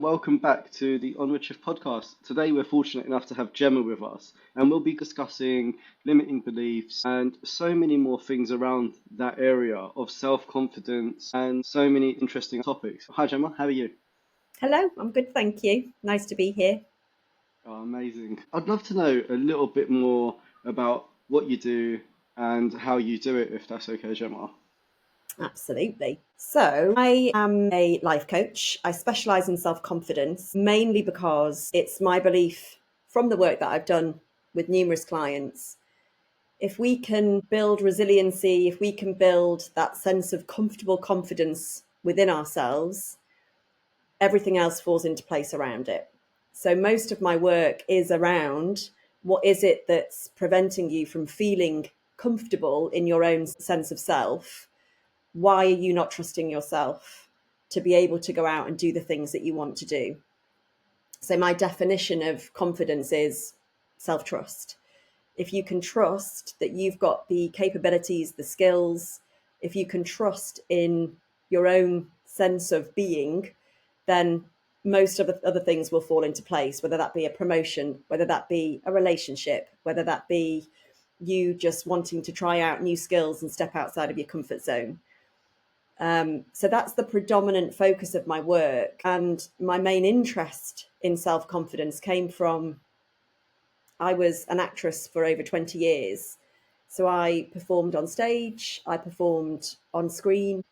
Welcome back to the Onward Shift podcast. Today we're fortunate enough to have Gemma with us, and we'll be discussing limiting beliefs and so many more things around that area of self-confidence and so many interesting topics. Hi Gemma, how are you? Hello, I'm good, thank you. Nice to be here. Oh, amazing. I'd love to know a little bit more about what you do and how you do it, if that's okay, Gemma. Absolutely. So, I am a life coach. I specialize in self confidence mainly because it's my belief from the work that I've done with numerous clients. If we can build resiliency, if we can build that sense of comfortable confidence within ourselves, everything else falls into place around it. So most of my work is around what is it that's preventing you from feeling comfortable in your own sense of self? Why are you not trusting yourself to be able to go out and do the things that you want to do? So my definition of confidence is self-trust. If you can trust that you've got the capabilities, the skills, if you can trust in your own sense of being, then most of the other things will fall into place, whether that be a promotion, whether that be a relationship, whether that be you just wanting to try out new skills and step outside of your comfort zone. So that's the predominant focus of my work. And my main interest in self confidence came from I was an actress for over 20 years. So I performed on stage, I performed on screen,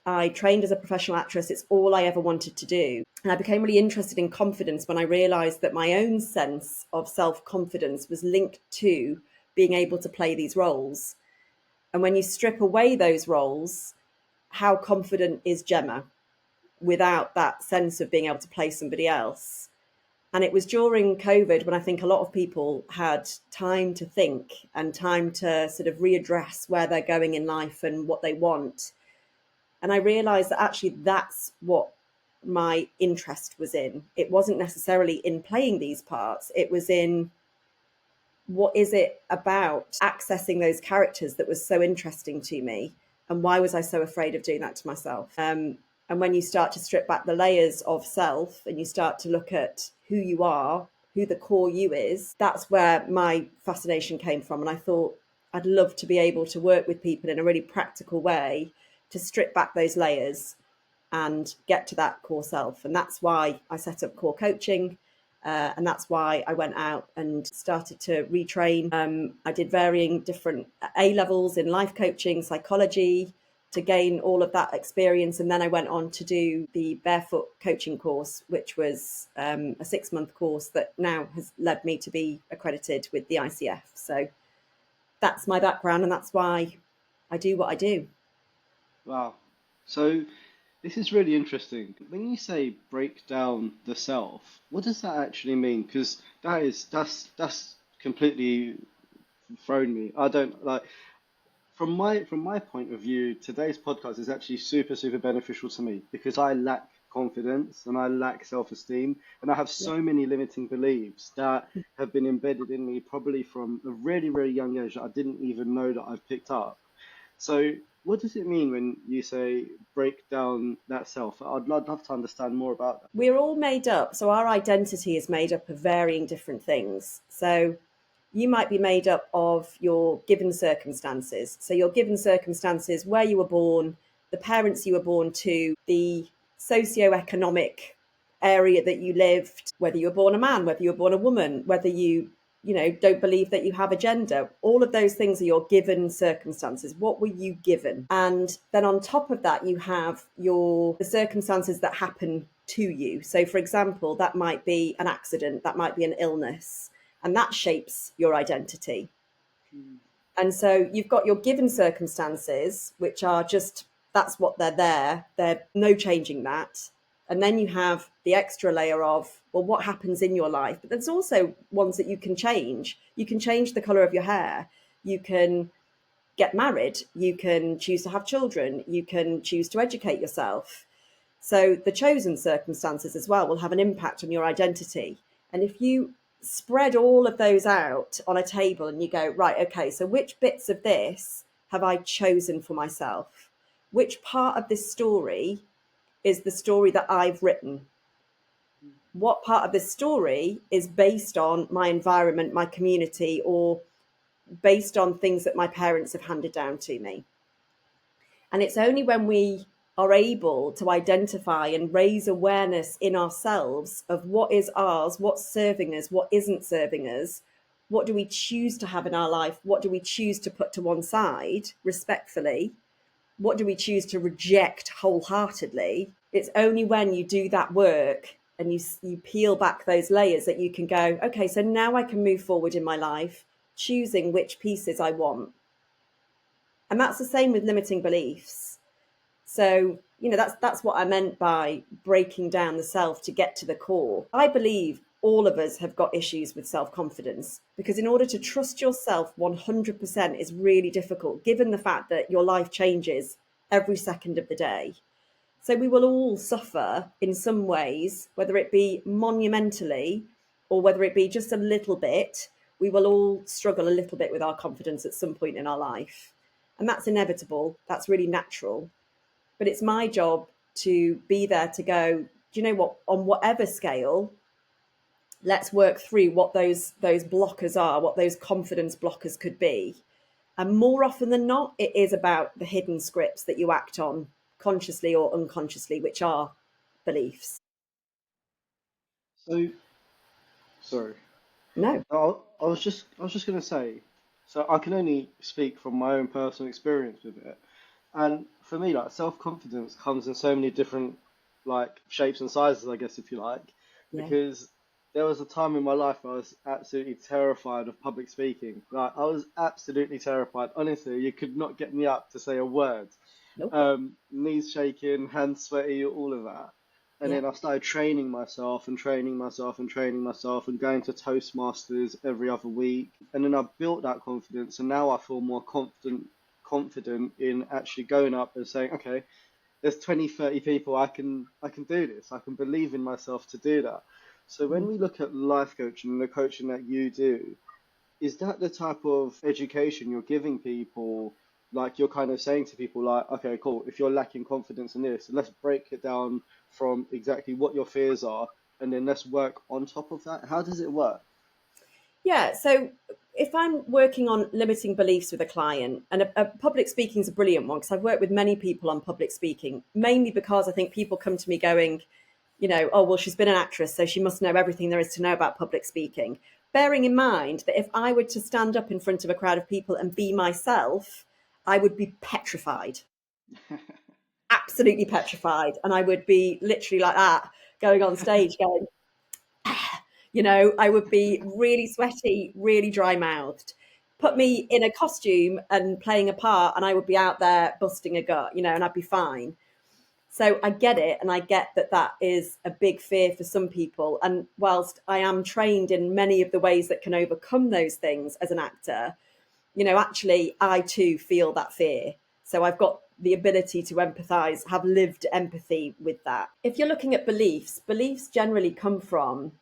I trained as a professional actress. It's all I ever wanted to do. And I became really interested in confidence when I realized that my own sense of self confidence was linked to being able to play these roles. And when you strip away those roles, how confident is Gemma without that sense of being able to play somebody else? And it was during COVID when I think a lot of people had time to think and time to sort of readdress where they're going in life and what they want. And I realized that actually that's what my interest was in. It wasn't necessarily in playing these parts, it was in what is it about accessing those characters that was so interesting to me, and why was I so afraid of doing that to myself? And when you start to strip back the layers of self and you start to look at who you are, who the core you is, that's where my fascination came from. And I thought I'd love to be able to work with people in a really practical way to strip back those layers and get to that core self. And that's why I set up core coaching. And that's why I went out and started to retrain. I did varying different A levels in life coaching, psychology, to gain all of that experience. And then I went on to do the barefoot coaching course, which was a 6-month course that now has led me to be accredited with the ICF. So that's my background, and that's why I do what I do. Wow. So this is really interesting. When you say break down the self, what does that actually mean? Because that's completely thrown me. I don't like from my point of view, today's podcast is actually super beneficial to me because I lack confidence and I lack self-esteem and I have Yeah. so many limiting beliefs that have been embedded in me probably from a really young age that I didn't even know that I've picked up. So, what does it mean when you say break down that self? I'd love to understand more about that. We're all made up. So our identity is made up of varying different things. So you might be made up of your given circumstances. So your given circumstances, where you were born, the parents you were born to, the socio-economic area that you lived, whether you were born a man, whether you were born a woman, whether you don't believe that you have a gender. All of those things are your given circumstances. What were you given? And then on top of that, you have the circumstances that happen to you. So for example, that might be an accident, that might be an illness, and that shapes your identity. And so you've got your given circumstances, which are just, that's what they're there. They're no changing that. And then you have the extra layer of, well, what happens in your life? But there's also ones that you can change. You can change the color of your hair. You can get married. You can choose to have children. You can choose to educate yourself. So the chosen circumstances as well will have an impact on your identity. And if you spread all of those out on a table and you go, right, okay, so which bits of this have I chosen for myself? Which part of this story is the story that I've written? what part of this story is based on my environment, my community, or based on things that my parents have handed down to me. And it's only when we are able to identify and raise awareness in ourselves of what is ours, what's serving us, what isn't serving us, what do we choose to have in our life, what do we choose to put to one side respectfully, what do we choose to reject wholeheartedly. It's only when you do that work and you peel back those layers that you can go, okay, so now I can move forward in my life, choosing which pieces I want. And that's the same with limiting beliefs. So, that's what I meant by breaking down the self to get to the core. I believe all of us have got issues with self-confidence, because in order to trust yourself 100% is really difficult, given the fact that your life changes every second of the day. So we will all suffer in some ways, whether it be monumentally or whether it be just a little bit. We will all struggle a little bit with our confidence at some point in our life. And that's inevitable. That's really natural. But it's my job to be there to go, do you know what, on whatever scale, let's work through what those blockers are, what those confidence blockers could be. And more often than not, it is about the hidden scripts that you act on consciously or unconsciously, which are beliefs. So, sorry. No. I was just going to say, so I can only speak from my own personal experience with it. And for me, like self-confidence comes in so many different like shapes and sizes, I guess, if you like, Yeah. because there was a time in my life I was absolutely terrified of public speaking. Like I was absolutely terrified. Honestly, you could not get me up to say a word. Nope. Knees shaking, hands sweaty, all of that. And Yeah. then I started training myself and training myself and training myself and going to Toastmasters every other week. And then I built that confidence, and now I feel more confident in actually going up and saying, okay, there's 20, 30 people, I can do this. I can believe in myself to do that. So when Mm. we look at life coaching and the coaching that you do, is that the type of education you're giving people? Like you're kind of saying to people like, okay, cool, if you're lacking confidence in this, let's break it down from exactly what your fears are, and then let's work on top of that. How does it work? Yeah. So if I'm working on limiting beliefs with a client, and a public speaking is a brilliant one, because I've worked with many people on public speaking, mainly because I think people come to me going, oh, well, she's been an actress, so she must know everything there is to know about public speaking. Bearing in mind that if I were to stand up in front of a crowd of people and be myself, I would be petrified, absolutely petrified. And I would be literally like that, going on stage, going, I would be really sweaty, really dry mouthed. Put Yeah. me in a costume and playing a part, and I would be out there busting a gut, and I'd be fine. So I get it, and I get that that is a big fear for some people. And whilst I am trained in many of the ways that can overcome those things as an actor, actually, I too feel that fear. So I've got the ability to empathize, have lived empathy with that. If you're looking at beliefs generally come from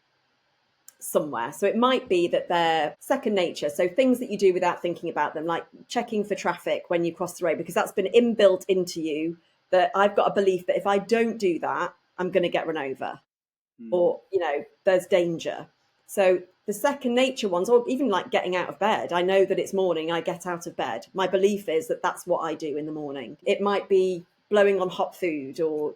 somewhere. So it might be that they're second nature. So things that you do without thinking about them, like checking for traffic when you cross the road, because that's been inbuilt into you, that I've got a belief that if I don't do that, I'm going to get run over, Hmm. or, there's danger. So the second nature ones, or even like getting out of bed, I know that it's morning, I get out of bed. My belief is that that's what I do in the morning. It might be blowing on hot food, or,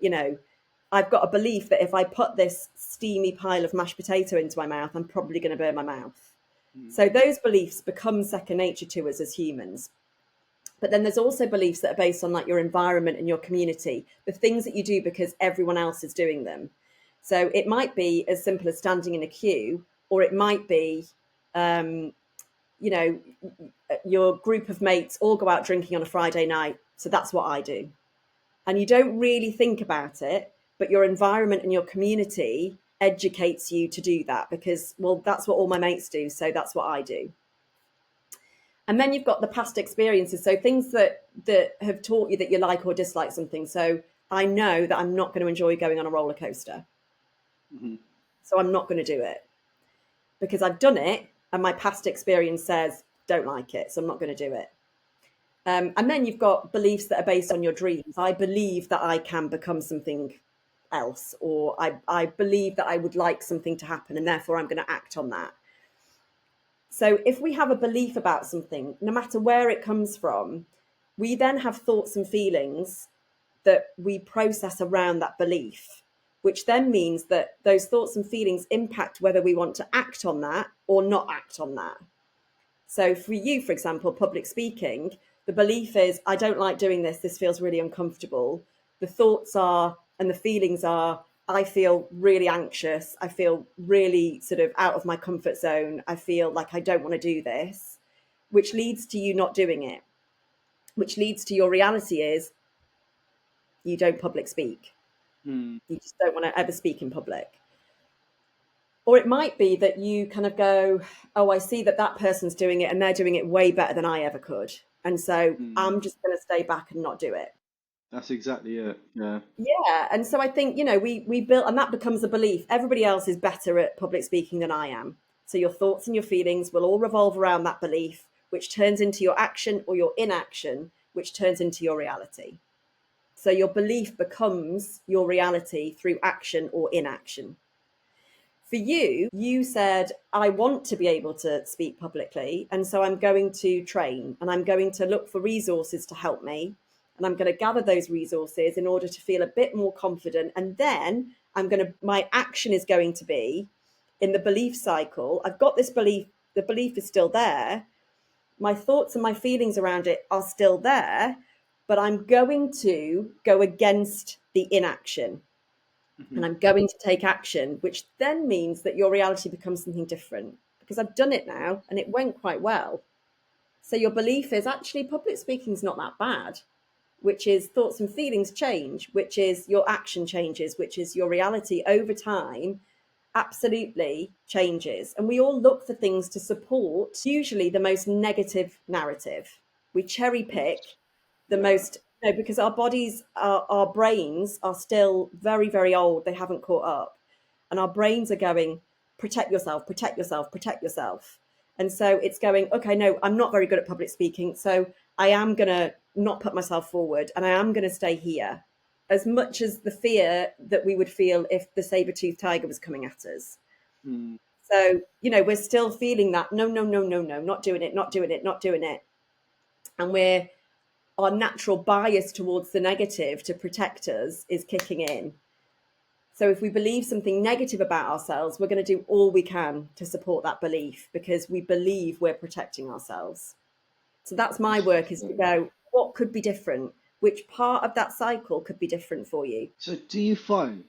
I've got a belief that if I put this steamy pile of mashed potato into my mouth, I'm probably going to burn my mouth. Hmm. So those beliefs become second nature to us as humans. But then there's also beliefs that are based on like your environment and your community, the things that you do because everyone else is doing them. So it might be as simple as standing in a queue, or it might be, um, you know, your group of mates all go out drinking on a Friday night. So that's what I do. And you don't really think about it, but your environment and your community educates you to do that because, well, that's what all my mates do. So that's what I do. And then you've got the past experiences. So things that have taught you that you like or dislike something. So I know that I'm not going to enjoy going on a roller coaster. Hmm. So I'm not going to do it because I've done it and my past experience says don't like it. So I'm not going to do it. And then you've got beliefs that are based on your dreams. I believe that I can become something else, or I believe that I would like something to happen and therefore I'm going to act on that. So if we have a belief about something, no matter where it comes from, we then have thoughts and feelings that we process around that belief, which then means that those thoughts and feelings impact whether we want to act on that or not act on that. So for you, for example, public speaking, the belief is, I don't like doing this. This feels really uncomfortable. The thoughts are, and the feelings are, I feel really anxious. I feel really sort of out of my comfort zone. I feel like I don't want to do this, which leads to you not doing it, which leads to your reality is you don't public speak. You just don't want to ever speak in public. Or it might be that you kind of go, oh, I see that that person's doing it and they're doing it way better than I ever could. And so I'm just going to stay back and not do it. That's exactly it. Yeah. Yeah. And so I think, we build, and that becomes a belief. Everybody else is better at public speaking than I am. So your thoughts and your feelings will all revolve around that belief, which turns into your action or your inaction, which turns into your reality. So your belief becomes your reality through action or inaction. For you, you said, I want to be able to speak publicly. And so I'm going to train and I'm going to look for resources to help me. And I'm going to gather those resources in order to feel a bit more confident. And then my action is going to be in the belief cycle. I've got this belief, the belief is still there. My thoughts and my feelings around it are still there, but I'm going to go against the inaction. And I'm going to take action, which then means that your reality becomes something different because I've done it now and it went quite well. So your belief is actually public speaking is not that bad, which is thoughts and feelings change, which is your action changes, which is your reality over time absolutely changes. And we all look for things to support usually the most negative narrative. We cherry pick the most, because our bodies, our brains are still very, very old. They haven't caught up. And our brains are going, protect yourself, protect yourself, protect yourself. And so it's going, okay, no, I'm not very good at public speaking. So I am going to not put myself forward and I am going to stay here. As much as the fear that we would feel if the saber-toothed tiger was coming at us. So, we're still feeling that, no, not doing it, not doing it, not doing it. And our natural bias towards the negative to protect us is kicking in. So if we believe something negative about ourselves, we're going to do all we can to support that belief because we believe we're protecting ourselves. So that's my work, is to go, what could be different? Which part of that cycle could be different for you? So do you find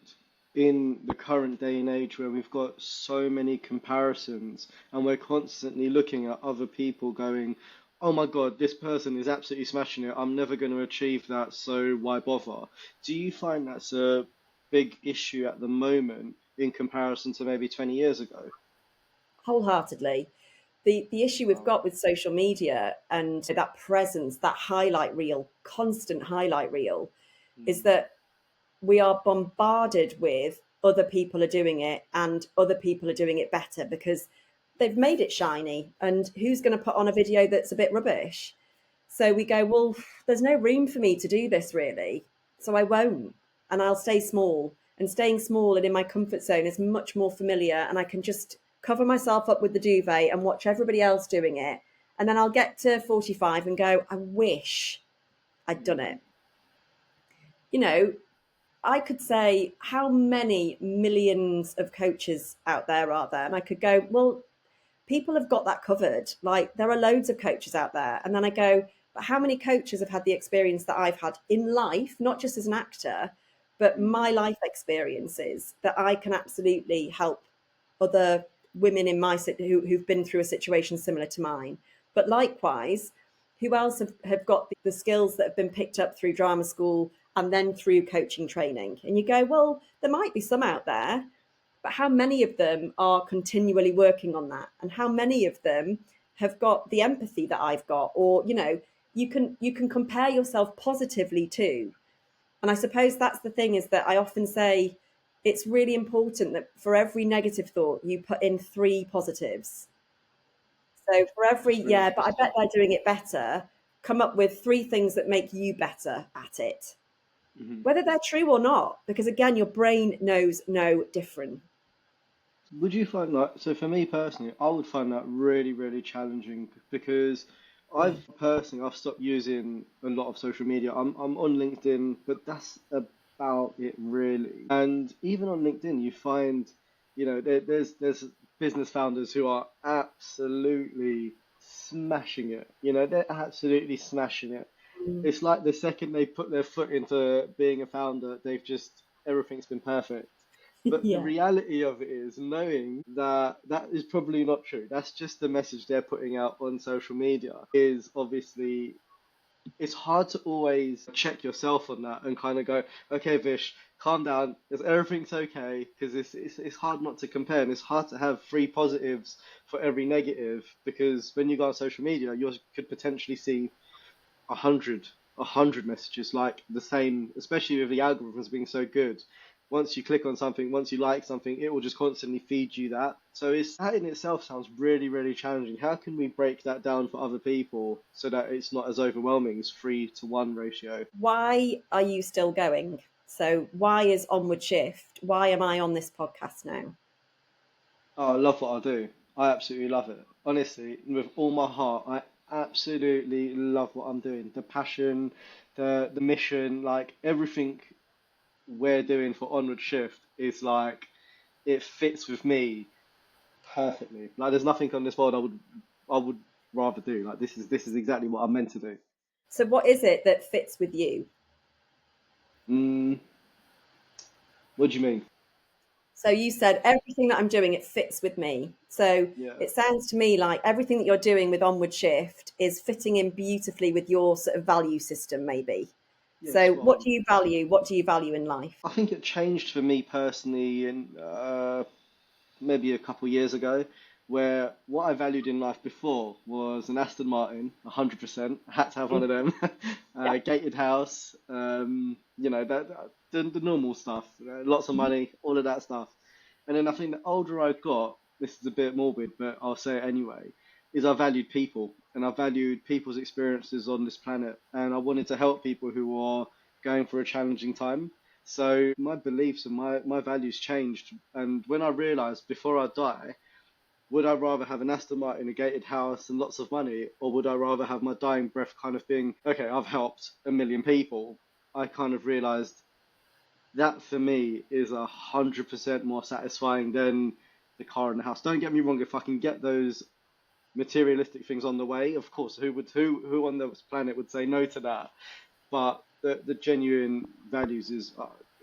in the current day and age where we've got so many comparisons and we're constantly looking at other people going, oh my God, this person is absolutely smashing it. I'm never going to achieve that, so why bother? Do you find that's a big issue at the moment in comparison to maybe 20 years ago? Wholeheartedly. The issue we've got with social media and that presence, that highlight reel, constant highlight reel, is that we are bombarded with other people are doing it and other people are doing it better because they've made it shiny. And who's going to put on a video that's a bit rubbish? So we go, well, there's no room for me to do this really. So I won't. And I'll stay small. And staying small and in my comfort zone is much more familiar. And I can just cover myself up with the duvet and watch everybody else doing it. And then I'll get to 45 and go, I wish I'd done it. I could say, how many millions of coaches out there are there? And I could go, well, people have got that covered. Like, there are loads of coaches out there. And then I go, but how many coaches have had the experience that I've had in life, not just as an actor, but my life experiences that I can absolutely help other women in my who've been through a situation similar to mine. But likewise, who else have got the skills that have been picked up through drama school and then through coaching training? And you go, well, there might be some out there, but how many of them are continually working on that? And how many of them have got the empathy that I've got? Or, you can compare yourself positively too. And I suppose that's the thing, is that I often say it's really important that for every negative thought, you put in 3 positives. So for every, yeah, but I bet they're doing it better, come up with 3 things that make you better at it. Hmm. whether they're true or not, because again, your brain knows no different. Would you find that, so for me personally, I would find that really, really challenging because Yeah. I've stopped using a lot of social media. I'm on LinkedIn, but that's about it really. And even on LinkedIn, you find, there's business founders who are absolutely smashing it. They're absolutely smashing it. Mm. It's like the second they put their foot into being a founder, everything's been perfect. But the Yeah. reality of it is knowing that that is probably not true. That's just the message they're putting out on social media. Is obviously it's hard to always check yourself on that and kind of go, okay, Vish, calm down. Is everything's okay? Because it's hard not to compare, and it's hard to have three positives for every negative. Because when you go on social media, you could potentially see a hundred a hundred messages like the same, especially with the algorithms being so good. Once you click on something, once you like something, it will just constantly feed you that. So it's that in itself sounds really, really challenging. How can we break that down for other people so that it's not as overwhelming as 3-to-1 ratio? Why are you still going? So, why is Onward Shift? Why am I on this podcast now? Oh, I love what I do. I absolutely love it. Honestly, with all my heart, I absolutely love what I'm doing. The passion, the mission, like everything we're doing for Onward Shift is like it fits with me perfectly. Like there's nothing on this world I would rather do. Like this is exactly what I'm meant to do. So, what is it that fits with you? Mm, what do you mean? So, you said everything that I'm doing, it fits with me. So, Yeah. it sounds to me like everything that you're doing with Onward Shift is fitting in beautifully with your sort of value system, maybe. Yeah, So, spot what on. do you value? What do you value in life? I think it changed for me personally in maybe a couple years ago, where what I valued in life before was an Aston Martin, 100%. I had to have one Mm. of them. Yeah. Gated house, the normal stuff, lots of money, all of that stuff. And then I think the older I got, this is a bit morbid, but I'll say it anyway, is I valued people and I valued people's experiences on this planet. And I wanted to help people who are going for a challenging time. So my beliefs and my values changed. And when I realized before I die, would I rather have an Aston Martin, a gated house, and lots of money, or would I rather have my dying breath kind of being, okay, I've helped a million people? I kind of realized that for me is 100% more satisfying than the car and the house. Don't get me wrong, if I can get those materialistic things on the way, of course, who on this planet would say no to that? But the genuine values is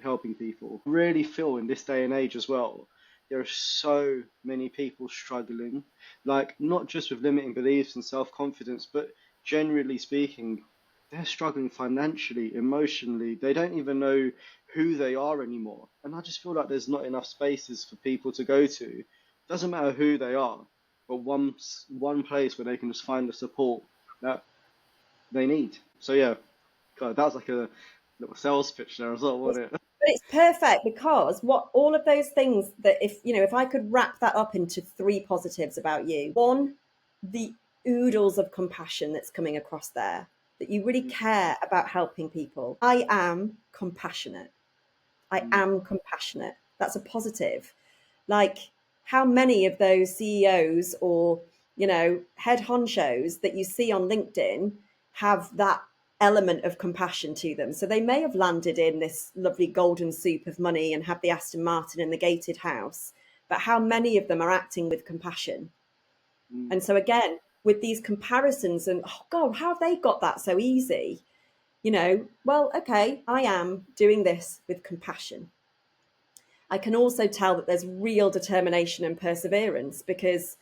helping people. I really feel in this day and age as well, there are so many people struggling, like not just with limiting beliefs and self-confidence, but generally speaking, they're struggling financially, emotionally. They don't even know who they are anymore. And I just feel like there's not enough spaces for people to go to. Doesn't matter who they are, but one place where they can just find the support that they need. So yeah, God, that was like a little sales pitch there as well, wasn't it? But it's perfect because what all of those things that if I could wrap that up into three positives about you. One, the oodles of compassion that's coming across there, that you really Mm, care about helping people. I am compassionate. I mm, am compassionate. That's a positive. Like, how many of those CEOs or, head honchos that you see on LinkedIn have that element of compassion to them? So they may have landed in this lovely golden soup of money and have the Aston Martin and the gated house, but how many of them are acting with compassion? mm. And so, again, with these comparisons and, oh God, how have they got that so easy? Well, okay, I am doing this with compassion. I can also tell that there's real determination and perseverance because,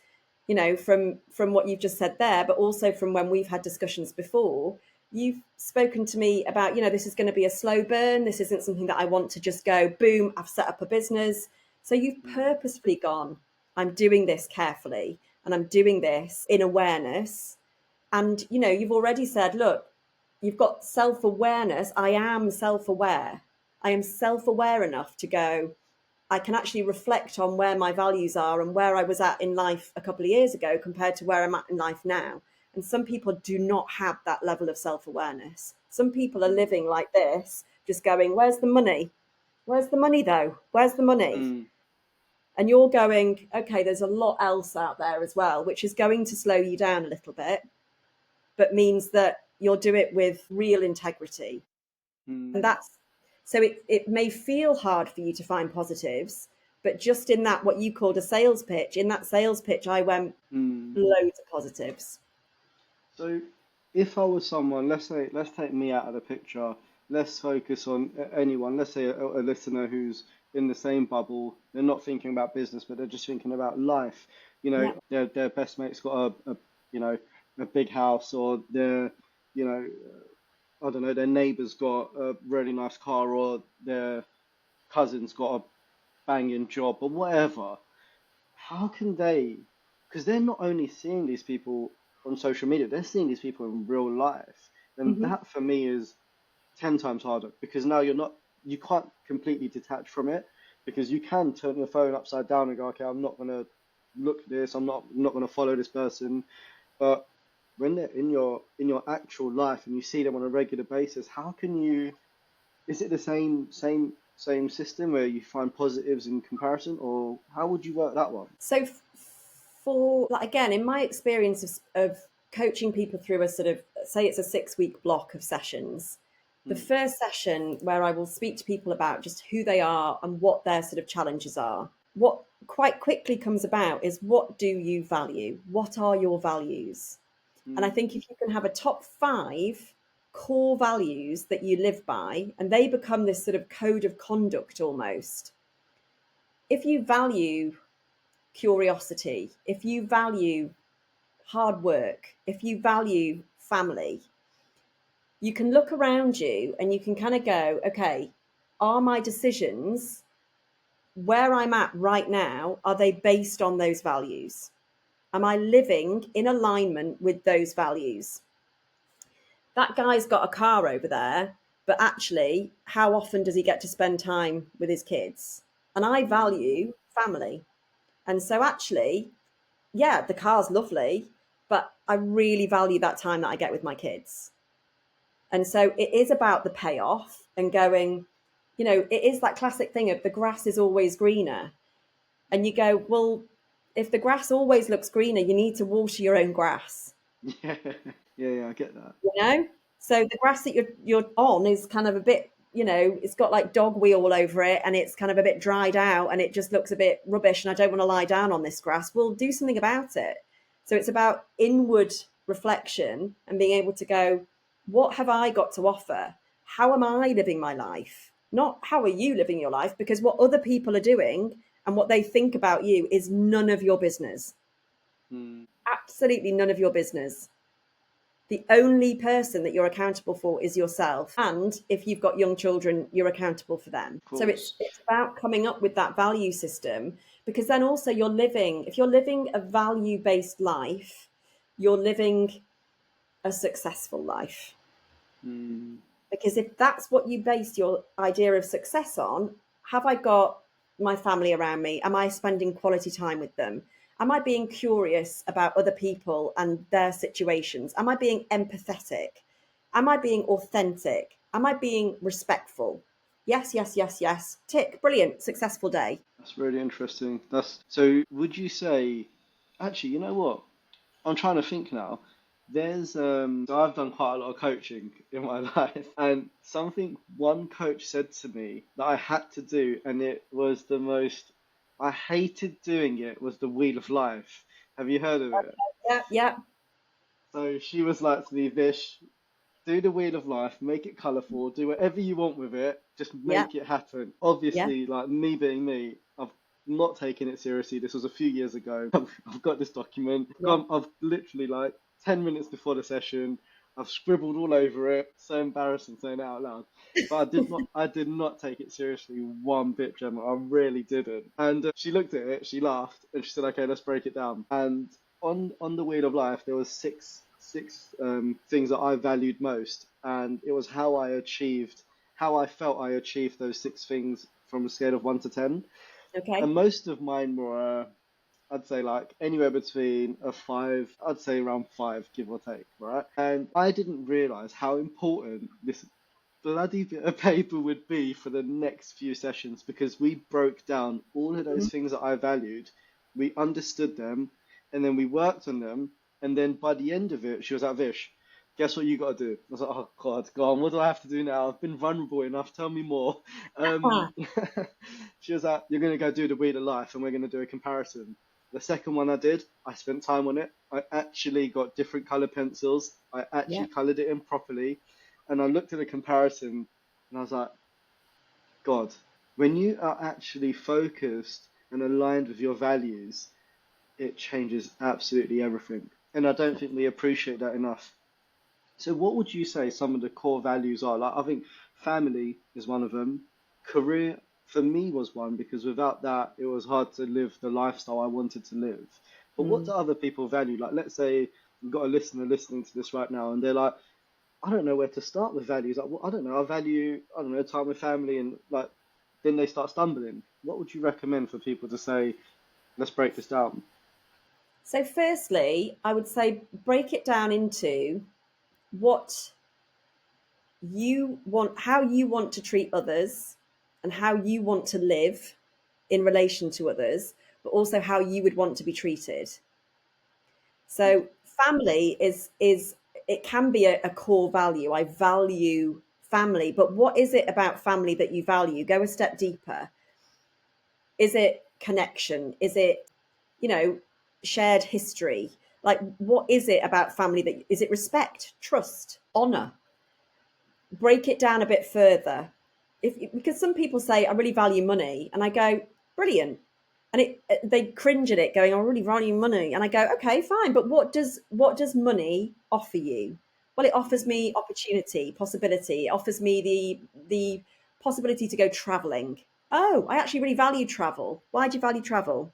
from what you've just said there, but also from when we've had discussions before, you've spoken to me about, this is going to be a slow burn. This isn't something that I want to just go, boom, I've set up a business. So you've purposefully gone, I'm doing this carefully and I'm doing this in awareness. And, you've already said, look, you've got self awareness. I am self aware. I am self aware enough to go, I can actually reflect on where my values are and where I was at in life a couple of years ago compared to where I'm at in life now. And some people do not have that level of self awareness. Some people are living like this, just going, where's the money? Where's the money though? Where's the money? Mm. And you're going, okay, there's a lot else out there as well, which is going to slow you down a little bit, but means that you'll do it with real integrity. And Mm. that's so it may feel hard for you to find positives, but just in that, what you called a sales pitch, in that sales pitch, I went Mm. loads of positives. So, if I was someone, let's take me out of the picture. Let's focus on anyone. Let's say a listener who's in the same bubble. They're not thinking about business, but they're just thinking about life. You know, Yeah. their best mate's got you know, a big house, or their, you know, I don't know, their neighbour's got a really nice car, or their cousin's got a banging job, or whatever. How can they? Because they're not only seeing these people on social media, they're seeing these people in real life. And Hmm. that for me is 10 times harder, because now you can't completely detach from it, because you can turn your phone upside down and go, okay, I'm not going to look at this, I'm not going to follow this person. But when they're in your actual life and you see them on a regular basis, how can you, is it the same system where you find positives in comparison, or how would you work that one? So for like, again, in my experience of coaching people through a sort of, say it's a 6 week block of sessions, the Hmm. first session where I will speak to people about just who they are and what their sort of challenges are, what quite quickly comes about is, what do you value? What are your values? And I Hmm. think if you can have a top 5 core values that you live by, and they become this sort of code of conduct almost. If you value curiosity, if you value hard work, if you value family, you can look around you and you can kind of go, okay, are my decisions where I'm at right now, are they based on those values? Am I living in alignment with those values? That guy's got a car over there, but actually, how often does he get to spend time with his kids? And I Hmm. value family. And so, actually, yeah, the car's lovely, but I really value that time that I get with my kids. And so, it is about the payoff and going, it is that classic thing of the grass is always greener. And you go, well, if the grass always looks greener, you need to water your own grass. Yeah, yeah, I get that. you know so the grass that you're on is kind of a bit, it's got like dog wee all over it, and it's kind of a bit dried out, and it just looks a bit rubbish, and I don't want to lie down on this grass. Well, do something about it. So it's about inward reflection and being able to go, what have I got to offer? How am I living my life? Not how are you living your life, because what other people are doing and what they think about you is none of your business. Hmm. Absolutely none of your business. The only person that you're accountable for is yourself. And if you've got young children, you're accountable for them. Of So it's course. it's about coming up with that value system, because then also if you're living a value-based life, you're living a successful life. Hmm. Because if that's what you base your idea of success on, have I got my family around me? Am I spending quality time with them? Am I being curious about other people and their situations? Am I being empathetic? Am I being authentic? Am I being respectful? Yes, yes, yes, yes. Tick. Brilliant. Successful day. That's really interesting. That's so. Would you say, actually, you know what? I'm trying to think now. So I've done quite a lot of coaching in my life, and something one coach said to me that I had to do, and it was the most, I hated doing it, was the Wheel of Life. Have you heard of it? Yeah, yeah, So she was like to me, Vish, do the Wheel of Life, make it colourful, do whatever you want with it, just yeah, make it happen. yeah, Obviously, like me being me, I've not taken it seriously. This was a few years ago. I've got this document. yeah. I've literally like 10 minutes before the session, I've scribbled all over it. So embarrassing saying it out loud. But I did not take it seriously one bit, Gemma. I really didn't. And she looked at it, she laughed, and she said, "Okay, let's break it down." And on the Wheel of Life, there was six things that I valued most, and it was how I felt I achieved those six things from a scale of 1 to 10. Okay. And most of mine were, I'd say, like anywhere between a 5, I'd say around 5, give or take, right? And I didn't realize how important this. bloody bit of paper would be for the next few sessions because we broke down all of those Mhm. things that I valued, we understood them, and then we worked on them. And then by the end of it, she was like, Vish, guess what you got to do? I was like, oh God, go on, what do I have to do now? I've been vulnerable enough, tell me more. Ah, She was like, you're going to go do the Wheel of Life and we're going to do a comparison. The second one I did, I spent time on it. I actually got different color pencils. I yeah. actually colored it in properly. And I looked at the comparison and I was like, God, when you are actually focused and aligned with your values, it changes absolutely everything. And I don't think we appreciate that enough. So, what would you say some of the core values are? Like, I think family is one of them. Career for me was one because without that, it was hard to live the lifestyle I wanted to live. But what Mm. do other people value? Like, let's say we've got a listener listening to this right now, and they're like, I don't know where to start with values. Like, well, I don't know. I value, I don't know, time with family, and like, then they start stumbling. What would you recommend for people to say, let's break this down? So, firstly, I would say break it down into what you want, how you want to treat others, and how you want to live in relation to others, but also how you would want to be treated. So family is it can be a core value. I value family, but what is it about family that you value? Go a step deeper. Is it connection? Is it, you know, shared history? Like, what is it about family that is it respect, trust, honor? Break it down a bit further. If because some people say I really value money, and I go brilliant, and they cringe at it, going I really value money, and I go okay fine, but what does money offer you? Well, it offers me opportunity, possibility. It offers me the possibility to go traveling. Oh, I actually really value travel. Why do you value travel?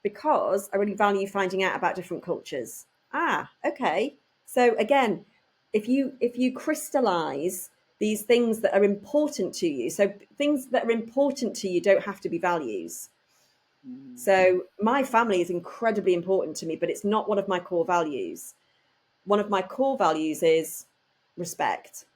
Because I really value finding out about different cultures. Ah, okay. So again, if you crystallize these things that are important to you, so things that are important to you don't have to be values. Mm, So my family is incredibly important to me, but it's not one of my core values. One of my core values is respect.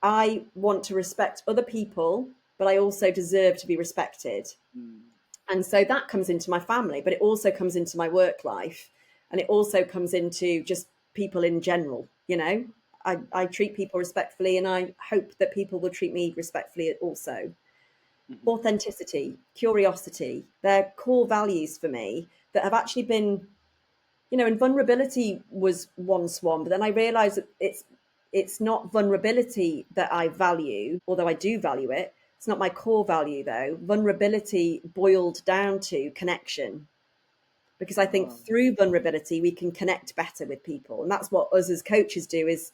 I want to respect other people, but I also deserve to be respected. mm, And so that comes into my family, but it also comes into my work life, and it also comes into just people in general. I treat people respectfully, and I hope that people will treat me respectfully also. mhm, Authenticity, curiosity, they're core values for me that have actually been, and vulnerability was once one, but then I realized that it's not vulnerability that I value, although I do value it. It's not my core value though. Vulnerability boiled down to connection, because I think wow. through vulnerability we can connect better with people, and that's what us as coaches do. Is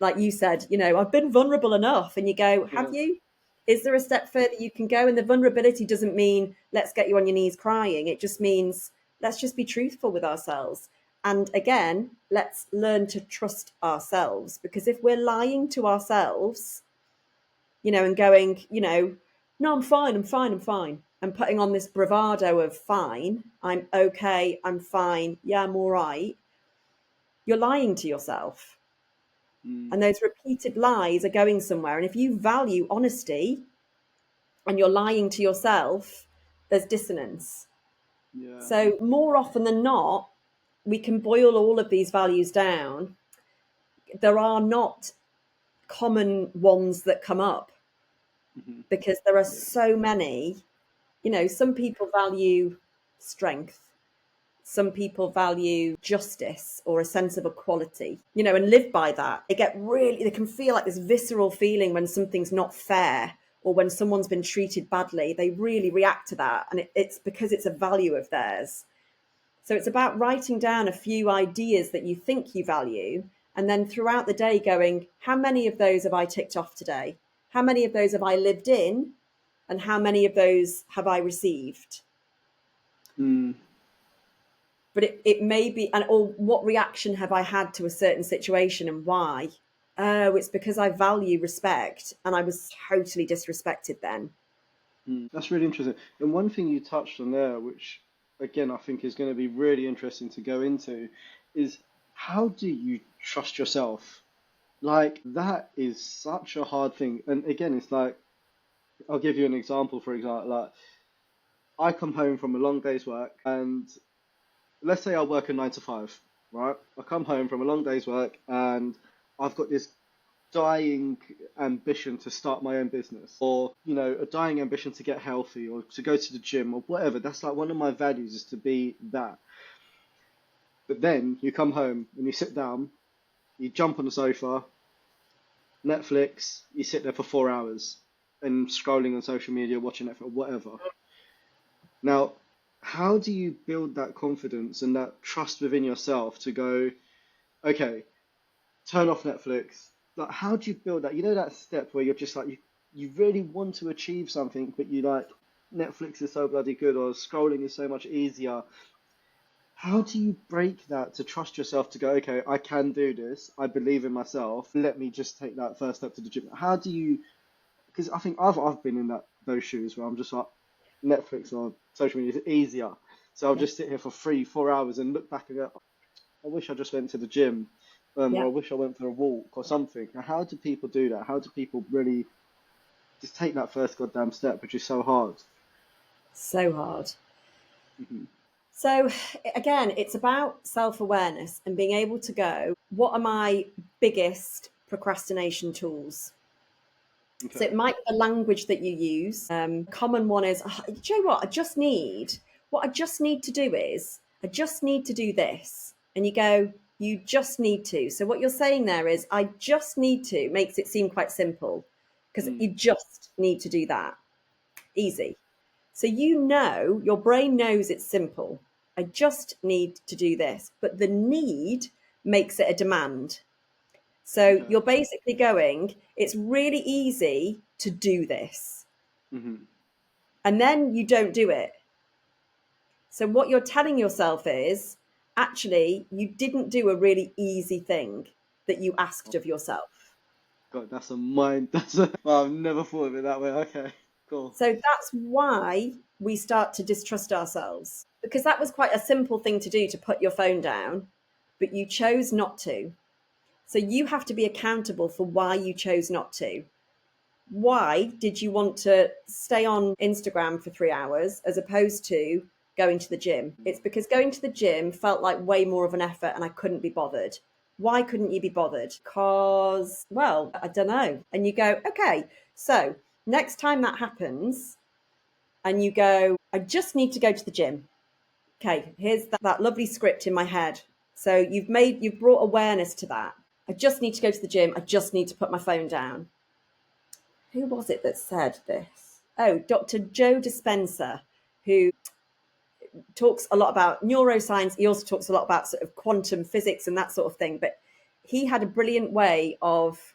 like you said, I've been vulnerable enough, and you go, have Yeah. you? Is there a step further you can go? And the vulnerability doesn't mean let's get you on your knees crying. It just means let's just be truthful with ourselves. And again, let's learn to trust ourselves, because if we're lying to ourselves, and going, no, I'm fine, I'm fine, I'm fine, and putting on this bravado of fine, I'm okay, I'm fine, yeah, I'm all right, you're lying to yourself. Mm, And those repeated lies are going somewhere. And if you value honesty and you're lying to yourself, there's dissonance. yeah. So, more often than not, we can boil all of these values down. There are not common ones that come up, Mhm, because there are yeah. so many. Some people value strength, some people value justice or a sense of equality, and live by that. They can feel like this visceral feeling when something's not fair, or when someone's been treated badly. They really react to that, and it's because it's a value of theirs. So it's about writing down a few ideas that you think you value, and then throughout the day going, how many of those have I ticked off today? How many of those have I lived in? And how many of those have I received? Mm, But it may be, and or what reaction have I had to a certain situation, and why? Oh, it's because I value respect and I was totally disrespected then. that's really interesting. And one thing you touched on there, which again I think is going to be really interesting to go into, is how do you trust yourself? Like, that is such a hard thing. And again, it's like, I'll give you an example, for example, like, I come home from a long day's work, and let's say I work a 9 to 5, right? I come home from a long day's work, and I've got this dying ambition to start my own business, or, a dying ambition to get healthy, or to go to the gym, or whatever. That's like one of my values, is to be that. But then you come home and you sit down, you jump on the sofa, Netflix, you sit there for 4 hours and scrolling on social media, watching Netflix, whatever. Now, how do you build that confidence and that trust within yourself to go, okay, turn off Netflix? Like, how do you build that? You know, that step where you're just like, you really want to achieve something, but you like, Netflix is so bloody good, or scrolling is so much easier. How do you break that to trust yourself to go, okay, I can do this. I believe in myself. Let me just take that first step to the gym. How do you, because I think I've been in those shoes where I'm just like, Netflix or social media is easier. So I'll Yeah. just sit here for 3, 4 hours and look back and go, I wish I just went to the gym, or Yeah. I wish I went for a walk or something. Now, how do people do that? How do people really just take that first goddamn step, which is so hard? So hard. Hmm. So again, it's about self-awareness and being able to go, what are my biggest procrastination tools? So Okay. it might be the language that you use. Common one is, "Oh, do you know what? What I just need to do is, I just need to do this." And you go, you just need to. So what you're saying there is, I just need to, makes it seem quite simple because Mm. you just need to do that. Easy. So your brain knows it's simple. I just need to do this. But the need makes it a demand. So Okay. you're basically going, it's really easy to do this. Hmm. And then you don't do it. So what you're telling yourself is actually, you didn't do a really easy thing that you asked of yourself. God, that's a mind. Well, I've never thought of it that way. Okay, cool. So that's why we start to distrust ourselves because that was quite a simple thing to do, to put your phone down, but you chose not to. So you have to be accountable for why you chose not to. Why did you want to stay on Instagram for 3 hours as opposed to going to the gym? It's because going to the gym felt like way more of an effort and I couldn't be bothered. Why couldn't you be bothered? Because, well, I don't know. And you go, okay, so next time that happens and you go, I just need to go to the gym. Okay, here's that lovely script in my head. So you've brought awareness to that. I just need to go to the gym. I just need to put my phone down. Who was it that said this? Oh, Dr. Joe Dispenza, who talks a lot about neuroscience. He also talks a lot about sort of quantum physics and that sort of thing. But he had a brilliant way of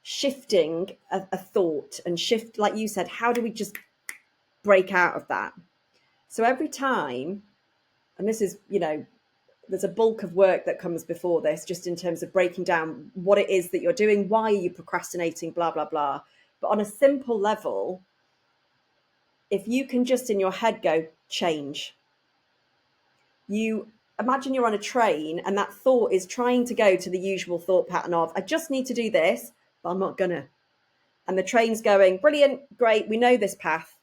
shifting a thought and shift, like you said, how do we just break out of that? So every time, and this is, there's a bulk of work that comes before this, just in terms of breaking down what it is that you're doing, why are you procrastinating, blah, blah, blah. But on a simple level, if you can just in your head go, change. You imagine you're on a train and that thought is trying to go to the usual thought pattern of, I just need to do this, but I'm not gonna. And the train's going, brilliant, great, we know this path.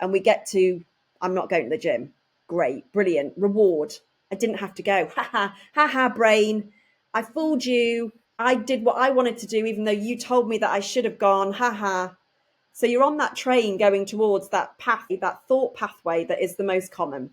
And we get to, I'm not going to the gym. Great, brilliant, reward. I didn't have to go. Ha ha, brain. I fooled you. I did what I wanted to do, even though you told me that I should have gone. Ha ha. So you're on that train going towards that path, that thought pathway that is the most common.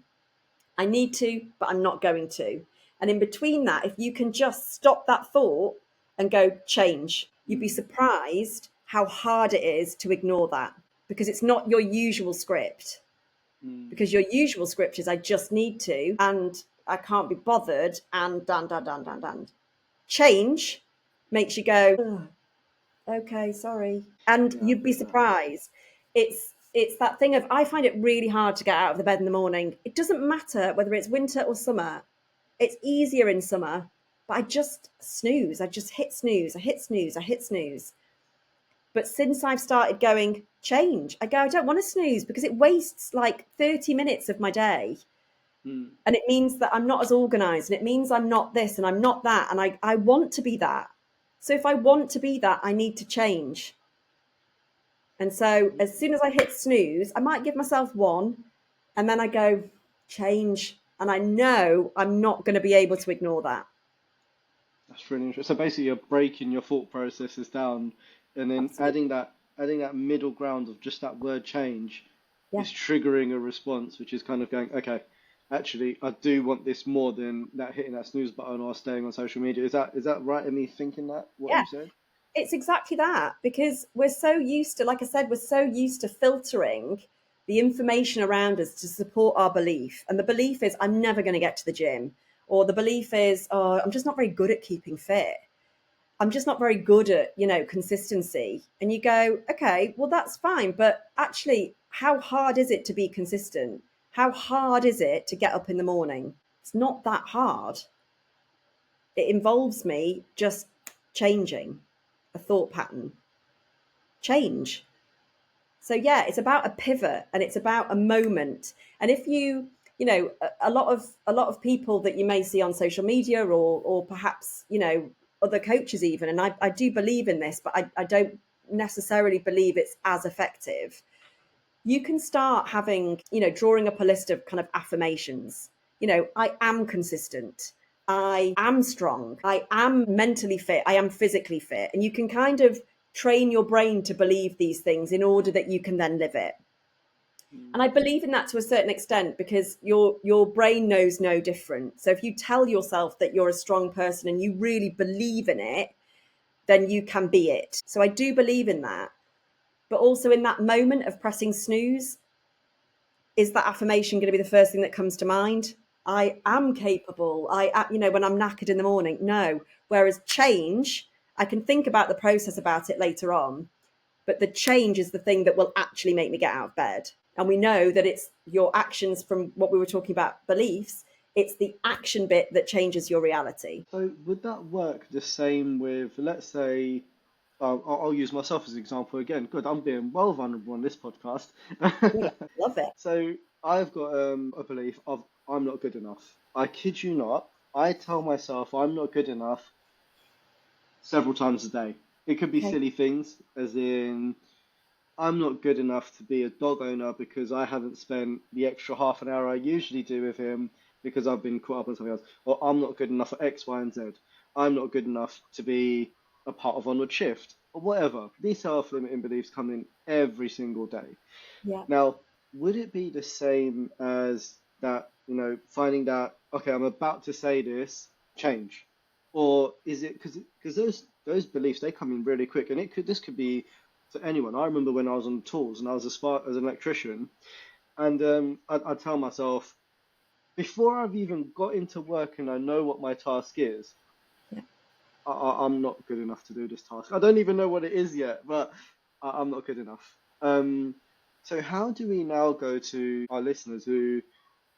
I need to, but I'm not going to. And in between that, if you can just stop that thought and go change, you'd be Mm. surprised how hard it is to ignore that because it's not your usual script. Mm. Because your usual script is I just need to and I can't be bothered and dan. Change makes you go, "Ugh, okay, sorry." And Yeah, I you'd be get that. surprised. It's that thing of I find it really hard to get out of the bed in the morning. It doesn't matter whether it's winter or summer. It's easier in summer, but I just snooze. I just hit snooze. I hit snooze. I hit snooze. But since I've started going change, I go, I don't want to snooze because it wastes like 30 minutes of my day. Mm. And it means that I'm not as organized and it means I'm not this and I'm not that. And I want to be that. So if I want to be that, I need to change. And so as soon as I hit snooze, I might give myself one, and then I go, change. And I know I'm not going to be able to ignore that. That's really interesting. So basically, you're breaking your thought processes down, and then Absolutely. adding that middle ground of just that word change Yeah. is triggering a response, which is kind of going, okay, actually, I do want this more than that hitting that snooze button or staying on social media. Is that right in me thinking that what Yeah. you said? It's exactly that, because we're so used to, like I said, we're so used to filtering the information around us to support our belief. And the belief is, I'm never going to get to the gym. Or the belief is, oh, I'm just not very good at keeping fit. I'm just not very good at, consistency. And you go, okay, well, that's fine. But actually, how hard is it to be consistent? How hard is it to get up in the morning? It's not that hard. It involves me just changing a thought pattern. Change. So yeah, it's about a pivot and it's about a moment. And if a lot of people that you may see on social media, or perhaps other coaches even, and I do believe in this, but I don't necessarily believe it's as effective. You can start having, drawing up a list of kind of affirmations. I am consistent. I am strong. I am mentally fit. I am physically fit. And you can kind of train your brain to believe these things in order that you can then live it. And I believe in that to a certain extent, because your brain knows no different. So if you tell yourself that you're a strong person and you really believe in it, then you can be it. So I do believe in that. But also in that moment of pressing snooze, is that affirmation going to be the first thing that comes to mind? I am capable. When I'm knackered in the morning, no. Whereas change, I can think about the process about it later on, but the change is the thing that will actually make me get out of bed. And we know that it's your actions, from what we were talking about, beliefs. It's the action bit that changes your reality. So would that work the same with, let's say, I'll use myself as an example again. Good, I'm being well vulnerable on this podcast. Yeah, love it. So I've got a belief of I'm not good enough. I kid you not. I tell myself I'm not good enough several times a day. It could be Okay. silly things, as in I'm not good enough to be a dog owner because I haven't spent the extra half an hour I usually do with him because I've been caught up on something else. Or I'm not good enough for X, Y, and Z. I'm not good enough to be a part of Onward Shift, or whatever. These self-limiting beliefs come in every single day. Yeah. Now, would it be the same as that, finding that, okay, I'm about to say this, change? Or is it because those beliefs, they come in really quick, and this could be to anyone. I remember when I was on the tools and I was as an electrician, and I'd tell myself, before I've even got into work and I know what my task is, Yeah. I'm not good enough to do this task. I don't even know what it is yet, but I'm not good enough. So how do we now go to our listeners who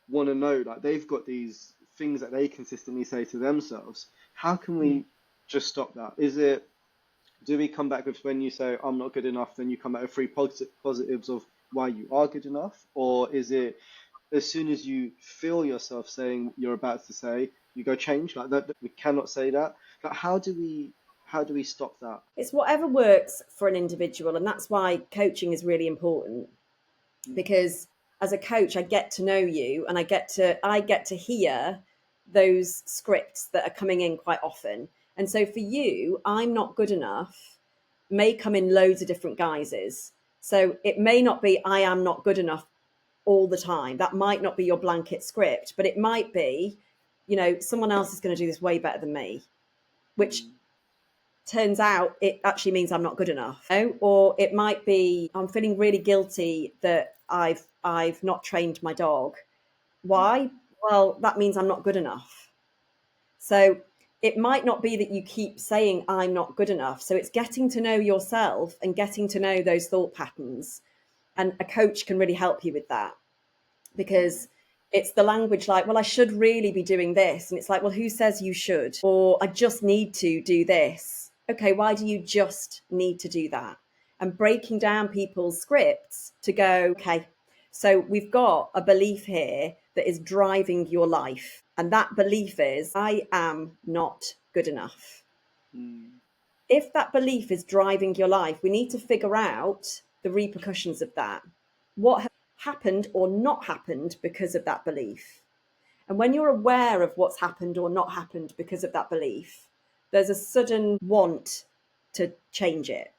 want to know, like, they've got these things that they consistently say to themselves? How can we just stop that? Do we come back with, when you say I'm not good enough, then you come back with three positives of why you are good enough? Or is it, as soon as you feel yourself saying you're about to say, you go change? Like that, we cannot say that. Like, how do we stop that? It's whatever works for an individual. And that's why coaching is really important, because as a coach, I get to know you, and I get to hear those scripts that are coming in quite often. And so for you, I'm not good enough may come in loads of different guises. So it may not be I am not good enough all the time. That might not be your blanket script, but it might be, someone else is going to do this way better than me, which Mm, turns out it actually means I'm not good enough. Or it might be I'm feeling really guilty that I've not trained my dog. mm, Why? Well, that means I'm not good enough. So it might not be that you keep saying I'm not good enough. So it's getting to know yourself and getting to know those thought patterns. And a coach can really help you with that, because it's the language like, well, I should really be doing this. And it's like, well, who says you should? Or I just need to do this. Okay, why do you just need to do that? And breaking down people's scripts to go, okay, so we've got a belief here that is driving your life. And that belief is, I am not good enough. mm. if that belief is driving your life, we need to figure out the repercussions of that. What has happened or not happened because of that belief? And when you're aware of what's happened or not happened because of that belief, there's a sudden want to change it.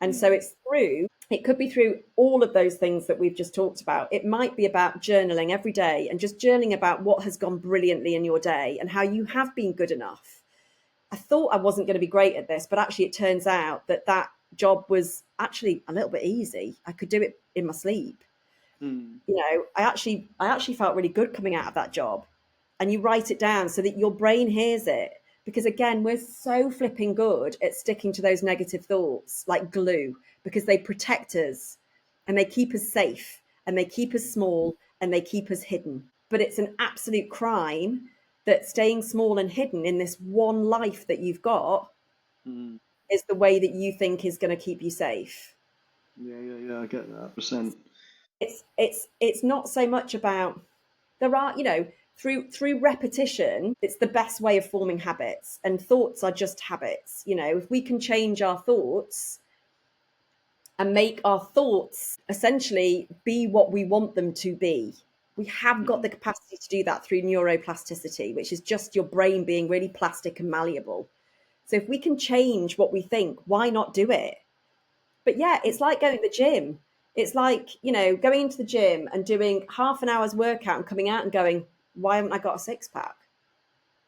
And so it could be through all of those things that we've just talked about. It might be about journaling every day and just journaling about what has gone brilliantly in your day and how you have been good enough. I thought I wasn't going to be great at this, but actually it turns out that that job was actually a little bit easy. I could do it in my sleep. You know, I actually felt really good coming out of that job. And you write it down so that your brain hears it. Because again, we're so flipping good at sticking to those negative thoughts like glue, because they protect us and they keep us safe and they keep us small and they keep us hidden. But it's an absolute crime that staying small and hidden in this one life that you've got is the way that you think is going to keep you safe. Yeah, I get that percent. It's not so much about, there are, you know, through repetition, it's the best way of forming habits, and thoughts are just habits. You know, if we can change our thoughts and make our thoughts essentially be what we want them to be, we have got the capacity to do that through neuroplasticity, which is just your brain being really plastic and malleable. So if we can change what we think, why not do it? But yeah, it's like going to the gym. It's like, you know, going into the gym and doing half an hour's workout and coming out and going, why haven't I got a six pack?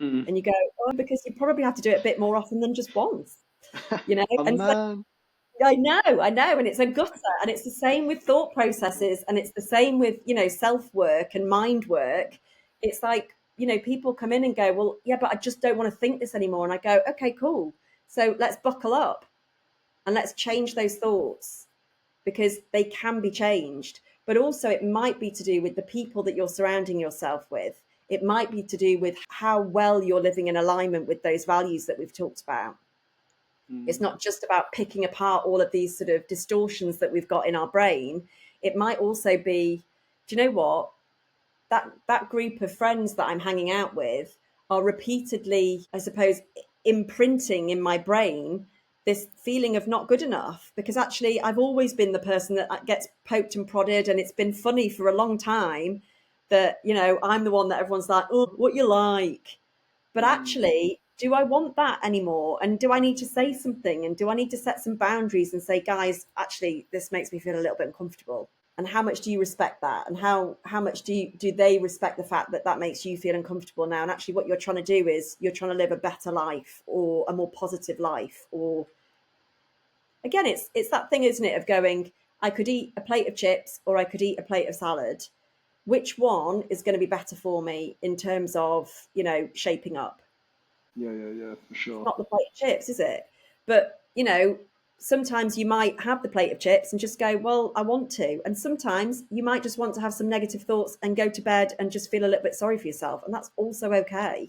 And you go, oh, because you probably have to do it a bit more often than just once, you know? Oh And so man. I know. And it's a gutter. And it's the same with thought processes. And it's the same with, you know, self work and mind work. It's like, you know, people come in and go, well, yeah, but I just don't want to think this anymore. And I go, okay, cool. So let's buckle up and let's change those thoughts, because they can be changed. But also, it might be to do with the people that you're surrounding yourself with. It might be to do with how well you're living in alignment with those values that we've talked about. It's not just about picking apart all of these sort of distortions that we've got in our brain. It might also be, do you know what? That group of friends that I'm hanging out with are repeatedly, I suppose, imprinting in my brain this feeling of not good enough, because actually I've always been the person that gets poked and prodded, and it's been funny for a long time that, you know, I'm the one that everyone's like, oh, what you like? But actually, do I want that anymore? And do I need to say something? And do I need to set some boundaries and say, guys, actually, this makes me feel a little bit uncomfortable? And how much do you respect that? And how much do they respect the fact that that makes you feel uncomfortable now? And actually, what you're trying to do is you're trying to live a better life or a more positive life. Or again, it's that thing, isn't it, of going, I could eat a plate of chips or I could eat a plate of salad. Which one is going to be better for me in terms of, you know, shaping up? Yeah, for sure. Not the plate of chips, is it? But, you know, sometimes you might have the plate of chips and just go, well, I want to. And sometimes you might just want to have some negative thoughts and go to bed and just feel a little bit sorry for yourself. And that's also okay.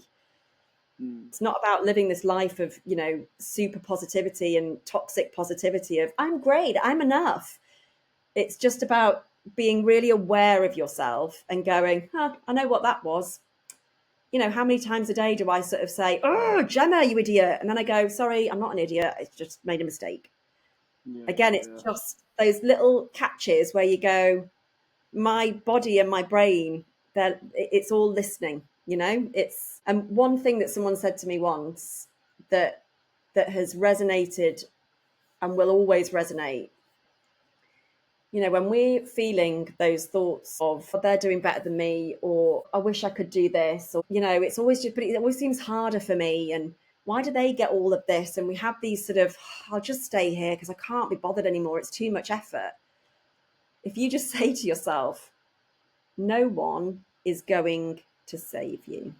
It's not about living this life of, you know, super positivity and toxic positivity of, I'm great, I'm enough. It's just about being really aware of yourself and going, I know what that was. You know, how many times a day do I sort of say, oh, Gemma, you idiot? And then I go, sorry, I'm not an idiot. I just made a mistake. Again, it's just those little catches where you go, my body and my brain, it's all listening, you know? And one thing that someone said to me once that has resonated and will always resonate, you know, when we're feeling those thoughts of, oh, they're doing better than me, or I wish I could do this, or, you know, it's always just, but it always seems harder for me. And why do they get all of this? And we have these sort of, I'll just stay here because I can't be bothered anymore. It's too much effort. If you just say to yourself, no one is going to save you.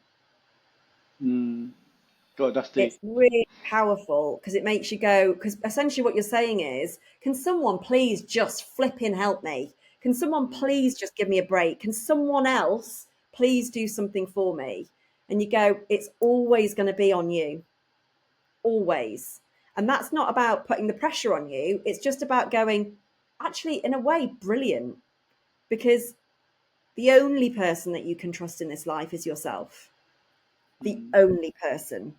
God, that's deep. It's really powerful because it makes you go, because essentially what you're saying is, can someone please just flipping help me? Can someone please just give me a break? Can someone else please do something for me? And you go, it's always going to be on you. Always. And that's not about putting the pressure on you. It's just about going, actually, in a way, brilliant. Because the only person that you can trust in this life is yourself. The only person.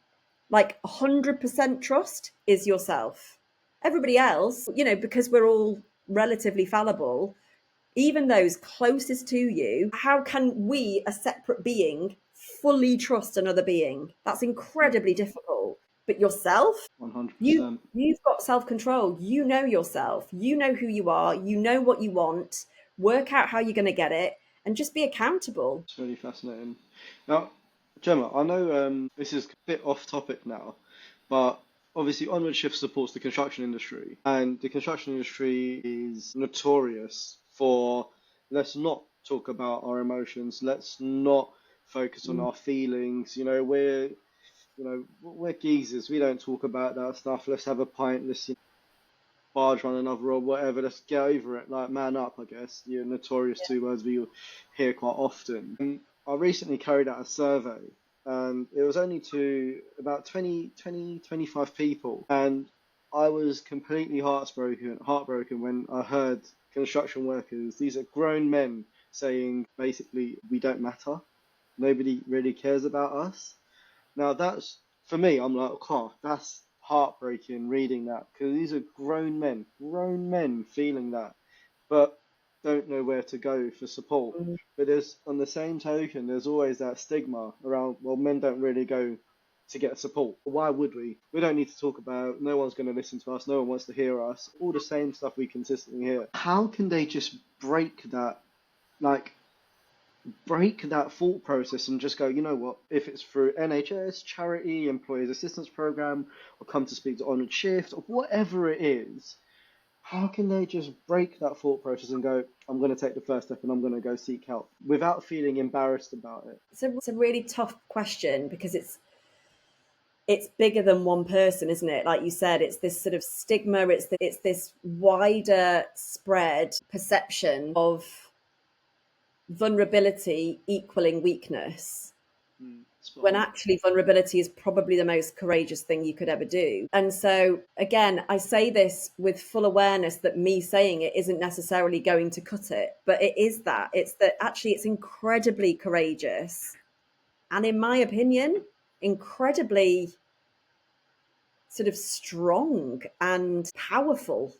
Like 100% trust is yourself. Everybody else, because we're all relatively fallible, even those closest to you, how can we, a separate being, fully trust another being? That's Yeah, incredibly difficult. But yourself, you 100%. you've got self-control. You know yourself. You know who you are. You know what you want. Work out how you're going to get it and just be accountable. It's really fascinating. Now, Gemma, I know this is a bit off topic now, but obviously Onward Shift supports the construction industry, and the construction industry is notorious for let's not talk about our emotions, let's not focus on Mm. our feelings. We're geezers. We don't talk about that stuff. Let's have a pint. Let's barge one another or whatever. Let's get over it. Like man up, I guess. You're notorious two words we hear quite often. I recently carried out a survey, and it was only to about 25 people, and I was completely heartbroken when I heard construction workers. These are grown men saying basically we don't matter. Nobody really cares about us. Now that's for me. I'm like, oh, that's heartbreaking reading that because these are grown men feeling that, but don't know where to go for support. Mm. But there's on the same token, there's always that stigma around. Well, men don't really go to get support. Why would we? We don't need to talk about. No one's going to listen to us. No one wants to hear us. All the same stuff we consistently hear. How can they just break that? Like break that thought process and just go, you know what, if it's through NHS, charity, employees assistance program, or come to speak to Onward Shift, or whatever it is, how can they just break that thought process and go, I'm going to take the first step and I'm going to go seek help without feeling embarrassed about it? It's a really tough question because it's bigger than one person, isn't it? Like you said, it's this sort of stigma. It's this wider spread perception of vulnerability equaling weakness, Spot when on. actually vulnerability is probably the most courageous thing you could ever do. And so, again, I say this with full awareness that me saying it isn't necessarily going to cut it, but it is that. It's that actually it's incredibly courageous. And in my opinion, incredibly sort of strong and powerful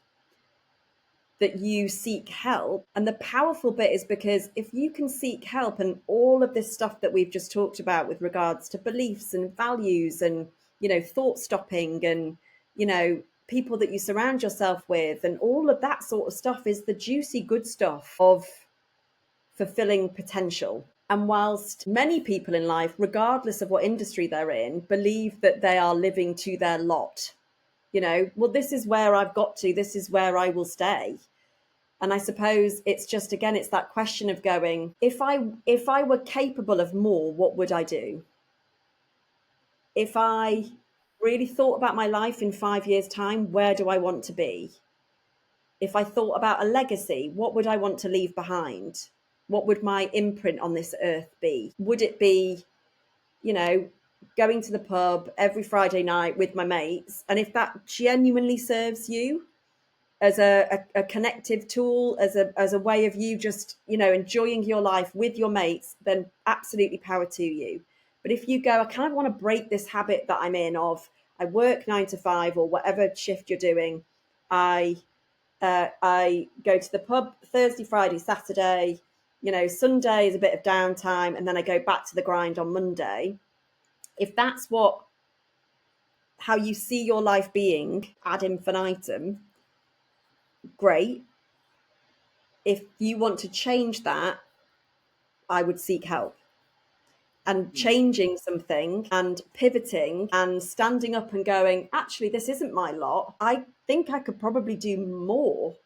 that you seek help. And the powerful bit is because if you can seek help and all of this stuff that we've just talked about with regards to beliefs and values and, thought stopping and, people that you surround yourself with and all of that sort of stuff is the juicy good stuff of fulfilling potential. And whilst many people in life, regardless of what industry they're in, believe that they are living to their lot, well, this is where I've got to, this is where I will stay. And I suppose it's just, again, it's that question of going, if I were capable of more, what would I do? If I really thought about my life in 5 years' time, where do I want to be? If I thought about a legacy, what would I want to leave behind? What would my imprint on this earth be? Would it be, you know, going to the pub every Friday night with my mates? And if that genuinely serves you, as a connective tool, as a way of you just, enjoying your life with your mates, then absolutely power to you. But if you go, I kind of want to break this habit that I'm in of I work 9 to 5 or whatever shift you're doing, I go to the pub Thursday, Friday, Saturday, Sunday is a bit of downtime, and then I go back to the grind on Monday. If that's how you see your life being ad infinitum, great. If you want to change that, I would seek help. And changing something and pivoting and standing up and going, actually, this isn't my lot. I think I could probably do more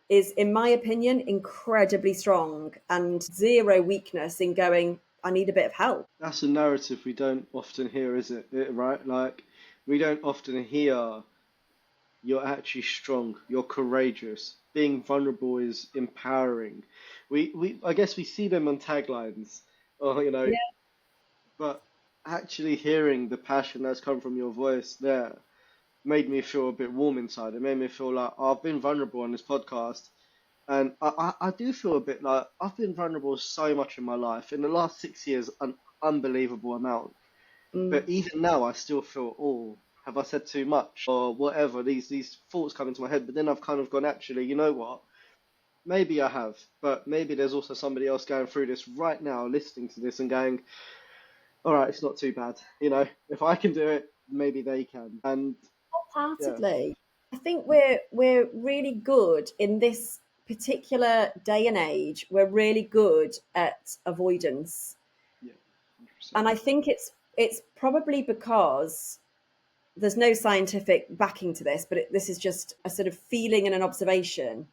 is, in my opinion, incredibly strong and zero weakness in going, I need a bit of help. That's a narrative we don't often hear, is it? Right? Like, we don't often hear you're actually strong, you're courageous. Being vulnerable is empowering. I guess we see them on taglines, or Yeah. but actually hearing the passion that's come from your voice there made me feel a bit warm inside. It made me feel like I've been vulnerable on this podcast, and I do feel a bit like I've been vulnerable so much in my life. In the last 6 years, an unbelievable amount. Mm. But even now, I still feel, oh, have I said too much or whatever? These thoughts come into my head, but then I've kind of gone, actually, you know what? Maybe I have, but maybe there's also somebody else going through this right now, listening to this and going, all right, it's not too bad. You know, if I can do it, maybe they can. And yeah, Wholeheartedly. I think we're really good in this particular day and age. We're really good at avoidance. yeah, 100%. And I think it's probably because there's no scientific backing to this, but this is just a sort of feeling and an observation.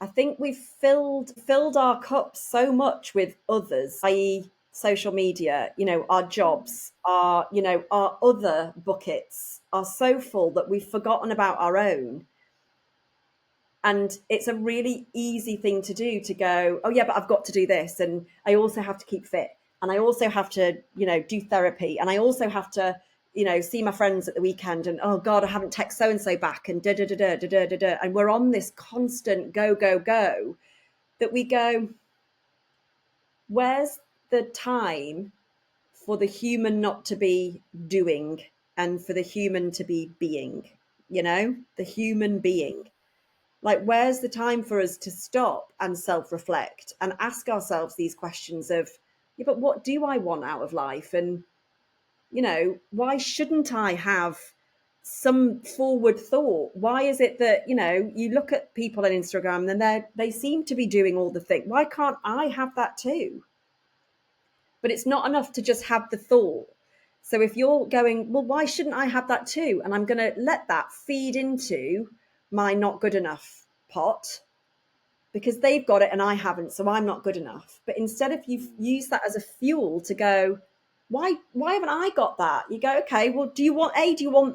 I think we've filled our cups so much with others, i.e., social media. Our Mm, jobs, our other buckets are so full that we've forgotten about our own. And it's a really easy thing to do, to go, oh yeah, but I've got to do this, and I also have to keep fit, and I also have to do therapy, and I also have to see my friends at the weekend, and oh god, I haven't texted so and so back, and da da da da da da da da, and we're on this constant go go go, that we go, where's the time for the human not to be doing, and for the human to be being, the human being. Like, where's the time for us to stop and self reflect and ask ourselves these questions of, yeah, but what do I want out of life? And, why shouldn't I have some forward thought? Why is it that, you look at people on Instagram and they seem to be doing all the things? Why can't I have that too? But it's not enough to just have the thought. So if you're going, well, why shouldn't I have that too? And I'm going to let that feed into my not good enough pot, because they've got it and I haven't, so I'm not good enough. But instead, if you mm, use that as a fuel to go, why haven't I got that? You go, okay, well, do you want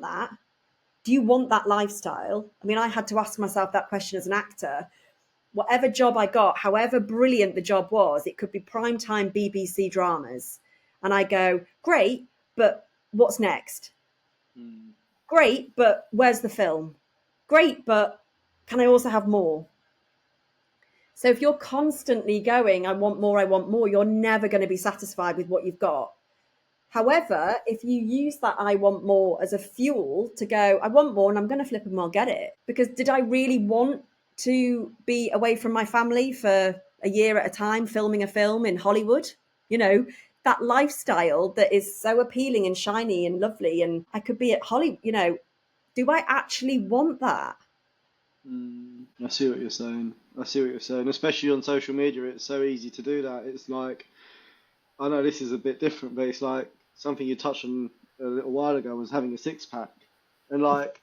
that? Do you want that lifestyle? I mean, I had to ask myself that question as an actor. Whatever job I got, however brilliant the job was, it could be primetime BBC dramas. And I go, great, but what's next? mm, Great, but where's the film? Great, but can I also have more? So if you're constantly going, I want more, you're never going to be satisfied with what you've got. However, if you use that I want more as a fuel to go, I want more and I'm going to flip and I'll get it. Because did I really want to be away from my family for a year at a time, filming a film in Hollywood? You know, that lifestyle that is so appealing and shiny and lovely. And I could be at Hollywood, do I actually want that? mm. I see what you're saying. I see what you're saying. Especially on social media, it's so easy to do that. It's like, I know this is a bit different, but it's like something you touched on a little while ago was having a six pack. And like,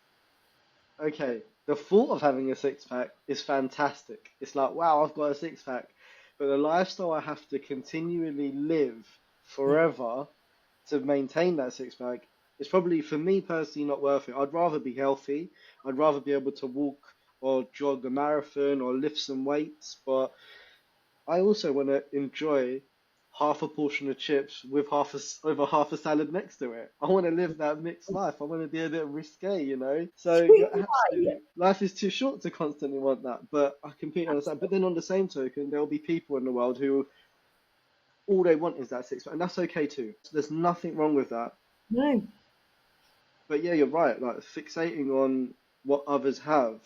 okay, the thought of having a six pack is fantastic. It's like, wow, I've got a six pack. But the lifestyle I have to continually live Yeah. forever to maintain that six pack is probably for me personally not worth it. I'd rather be healthy. I'd rather be able to walk or jog a marathon or lift some weights, but I also want to enjoy half a portion of chips with half a salad next to it. I want to live that mixed life. I want to be a bit risque, you know. So you're Right. absolutely life is too short to constantly want that. But I completely understand. But then on the same token, there'll be people in the world who all they want is that six pack, and that's okay too. So there's nothing wrong with that. No. But yeah, you're right. Like fixating on what others have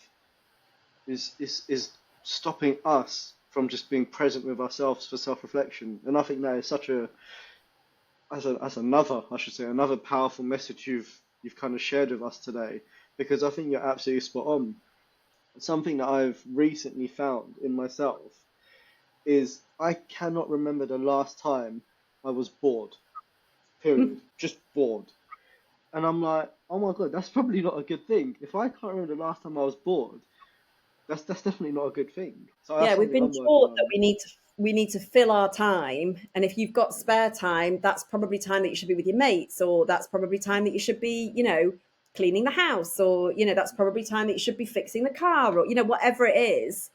is stopping us from just being present with ourselves for self-reflection. And I think that is such a as another, I should say, another powerful message you've kind of shared with us today, because I think you're absolutely spot on. Something that I've recently found in myself is I cannot remember the last time I was bored. Period. Just bored. And I'm like, oh my God, that's probably not a good thing. If I can't remember the last time I was bored, that's definitely not a good thing. So that's Yeah, we've something been I'm working taught that on. we need to fill our time, and if you've got spare time, that's probably time that you should be with your mates, or that's probably time that you should be, cleaning the house, or that's probably time that you should be fixing the car, or whatever it is.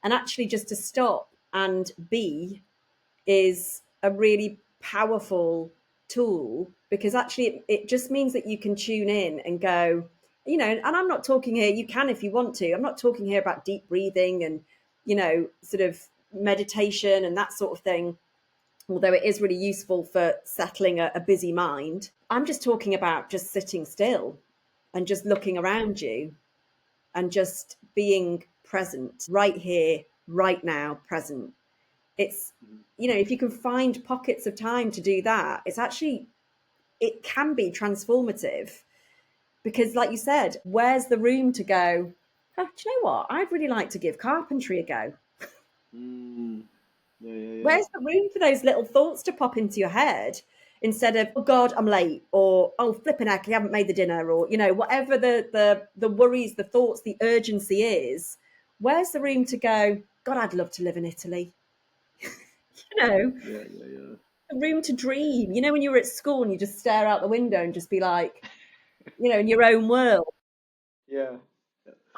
And actually, just to stop and be is a really powerful tool, because actually it just means that you can tune in and go, and I'm not talking here, you can if you want to, I'm not talking here about deep breathing and sort of meditation and that sort of thing. although it is really useful for settling a busy mind. I'm just talking about just sitting still and just looking around you and just being present right here, right now, present. It's, if you can find pockets of time to do that, it can be transformative because, like you said, where's the room to go, oh, do you know what? I'd really like to give carpentry a go. Mm. Yeah, yeah, yeah. Where's the room for those little thoughts to pop into your head instead of, oh God, I'm late, or oh flipping heck, I haven't made the dinner, or whatever the worries, the thoughts, the urgency is. Where's the room to go, God, I'd love to live in Italy. Yeah, yeah, yeah. A room to dream. When you were at school and you just stare out the window and just be like, in your own world. Yeah.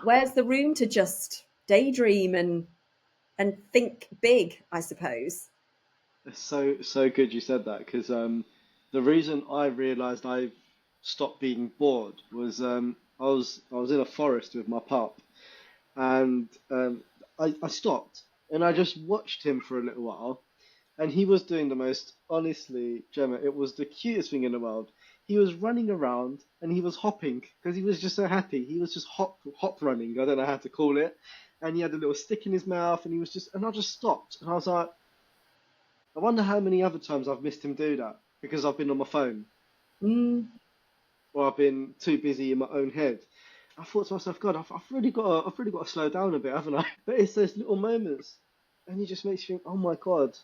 Where's the room to just daydream and think big, I suppose. It's so good you said that because the reason I realised I stopped being bored was I was in a forest with my pup and I stopped and I just watched him for a little while and he was doing the most, honestly, Gemma, it was the cutest thing in the world. He was running around and he was hopping because he was just so happy. He was just hop running. I don't know how to call it. And he had a little stick in his mouth and he was just, and I just stopped and I was like, I wonder how many other times I've missed him do that because I've been on my phone Mm, or I've been too busy in my own head. I thought to myself, God, I've really got to slow down a bit, haven't I? But it's those little moments, and it just makes you think, oh my God,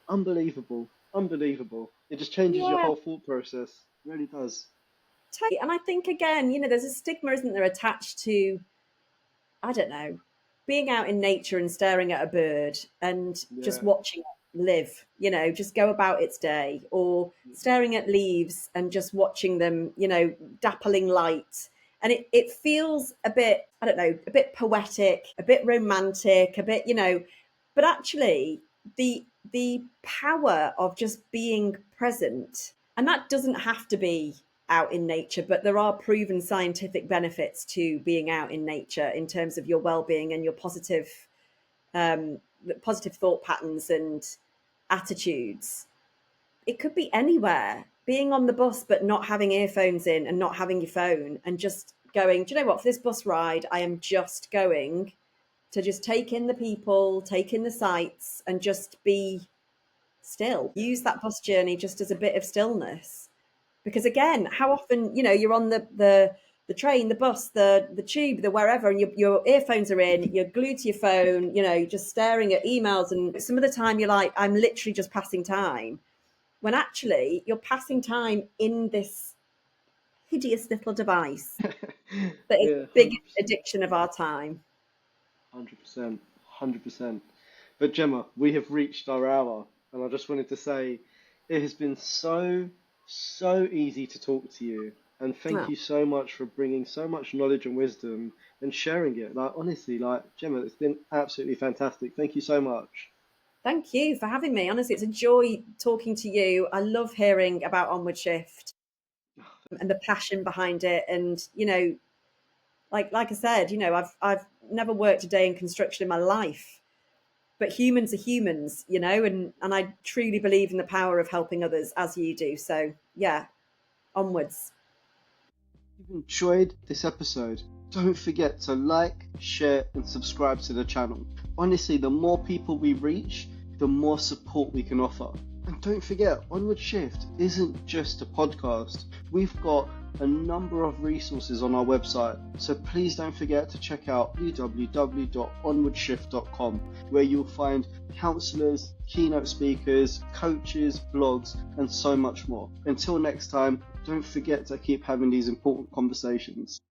unbelievable, unbelievable. It just changes your yeah, whole thought process. It really does. totally. And I think again, there's a stigma, isn't there, attached to, I don't know, being out in nature and staring at a bird and just Yeah. watching it live, just go about its day, or staring at leaves and just watching them, dappling light. And it feels a bit, I don't know, a bit poetic, a bit romantic, a bit, but actually the power of just being present, and that doesn't have to be out in nature, but there are proven scientific benefits to being out in nature in terms of your well-being and your um, positive thought patterns and attitudes. It could be anywhere. Being on the bus but not having earphones in and not having your phone and just going, do you know what? For this bus ride, I am just going to just take in the people, take in the sights, and just be still. Use that bus journey just as a bit of stillness. Because again, how often, you're on the train, the bus, the tube, the wherever, and your earphones are in, you're glued to your phone, you're just staring at emails, and some of the time you're like, I'm literally just passing time. When actually you're passing time in this hideous little device that is Yeah, the biggest addiction of our time. 100%, 100%. But Gemma, we have reached our hour, and I just wanted to say it has been so easy to talk to you, and thank Oh, you so much for bringing so much knowledge and wisdom and sharing it. Like honestly, like Gemma, it's been absolutely fantastic. Thank you so much. thank you for having me. Honestly, it's a joy talking to you. I love hearing about Onward Shift and the passion behind it. And, like I said, I've never worked a day in construction in my life, but humans are humans, and I truly believe in the power of helping others as you do. So yeah, onwards. If you've enjoyed this episode, don't forget to like, share, and subscribe to the channel. Honestly, the more people we reach, the more support we can offer. And don't forget, Onward Shift isn't just a podcast. We've got a number of resources on our website, so please don't forget to check out www.onwardshift.com, where you'll find counselors, keynote speakers, coaches, blogs, and so much more. Until next time, don't forget to keep having these important conversations.